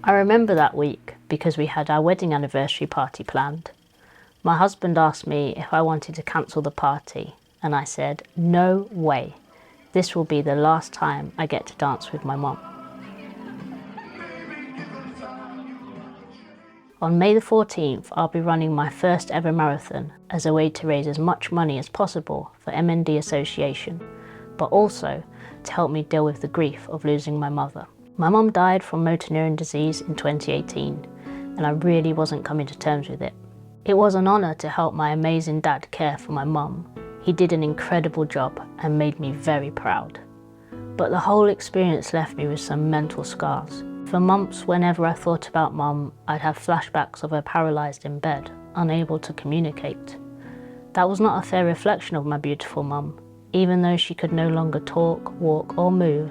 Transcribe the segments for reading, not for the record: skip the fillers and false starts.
I remember that week because we had our wedding anniversary party planned. My husband asked me if I wanted to cancel the party, and I said, no way. This will be the last time I get to dance with my mum. On May the 14th, I'll be running my first ever marathon as a way to raise as much money as possible for MND Association, but also to help me deal with the grief of losing my mother. My mum died from motor neuron disease in 2018, and I really wasn't coming to terms with it. It was an honour to help my amazing dad care for my mum. He did an incredible job and made me very proud. But the whole experience left me with some mental scars. For months, whenever I thought about mum, I'd have flashbacks of her paralysed in bed, unable to communicate. That was not a fair reflection of my beautiful mum. Even though she could no longer talk, walk or move,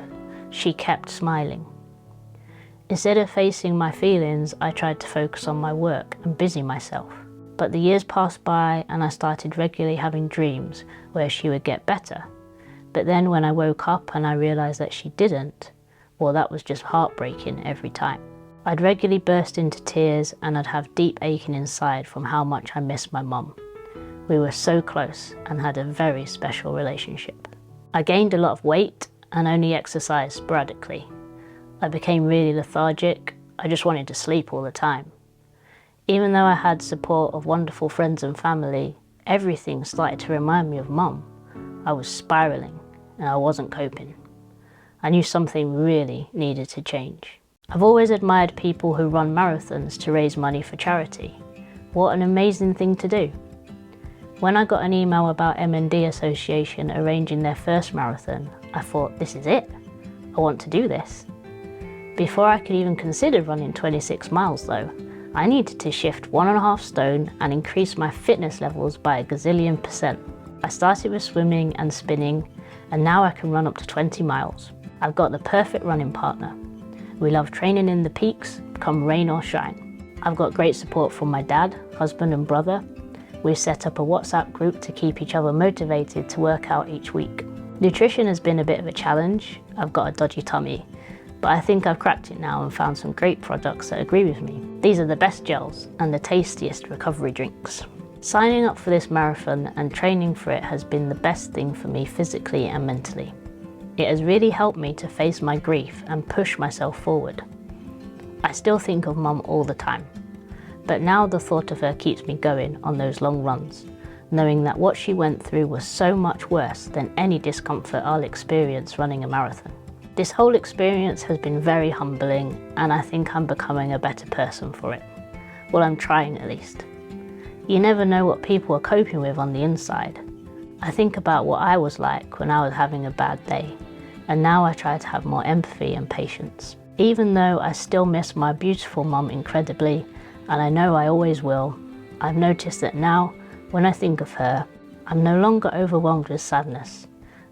she kept smiling. Instead of facing my feelings, I tried to focus on my work and busy myself. But the years passed by and I started regularly having dreams where she would get better. But then when I woke up and I realised that she didn't, well, that was just heartbreaking every time. I'd regularly burst into tears and I'd have deep aching inside from how much I missed my mum. We were so close and had a very special relationship. I gained a lot of weight and only exercised sporadically. I became really lethargic. I just wanted to sleep all the time. Even though I had support of wonderful friends and family, everything started to remind me of mum. I was spiralling and I wasn't coping. I knew something really needed to change. I've always admired people who run marathons to raise money for charity. What an amazing thing to do. When I got an email about MND Association arranging their first marathon, I thought, this is it. I want to do this. Before I could even consider running 26 miles though, I needed to shift 1.5 stone and increase my fitness levels by a gazillion %. I started with swimming and spinning, and now I can run up to 20 miles. I've got the perfect running partner. We love training in the peaks, come rain or shine. I've got great support from my dad, husband and brother. We've set up a WhatsApp group to keep each other motivated to work out each week. Nutrition has been a bit of a challenge. I've got a dodgy tummy, but I think I've cracked it now and found some great products that agree with me. These are the best gels and the tastiest recovery drinks. Signing up for this marathon and training for it has been the best thing for me physically and mentally. It has really helped me to face my grief and push myself forward. I still think of mum all the time, but now the thought of her keeps me going on those long runs, knowing that what she went through was so much worse than any discomfort I'll experience running a marathon. This whole experience has been very humbling, and I think I'm becoming a better person for it. Well, I'm trying at least. You never know what people are coping with on the inside. I think about what I was like when I was having a bad day, and now I try to have more empathy and patience. Even though I still miss my beautiful mum incredibly, and I know I always will, I've noticed that now, when I think of her, I'm no longer overwhelmed with sadness.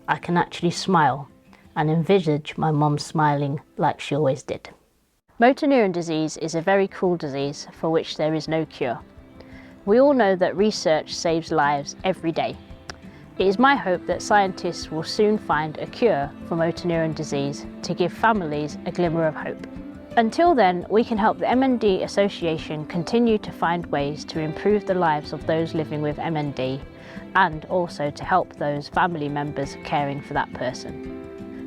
I can actually smile and envisage my mum smiling like she always did. Motor neuron disease is a very cruel disease for which there is no cure. We all know that research saves lives every day. It is my hope that scientists will soon find a cure for motor neuron disease to give families a glimmer of hope. Until then, we can help the MND Association continue to find ways to improve the lives of those living with MND and also to help those family members caring for that person.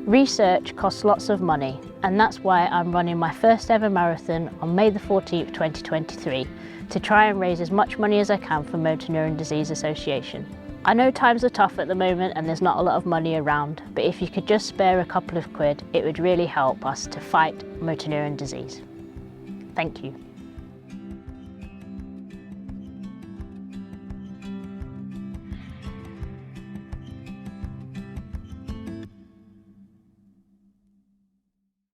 Research costs lots of money, and that's why I'm running my first ever marathon on May the 14th, 2023 to try and raise as much money as I can for Motor Neuron Disease Association. I know times are tough at the moment and there's not a lot of money around, but if you could just spare a couple of quid, it would really help us to fight motor neuron disease. Thank you.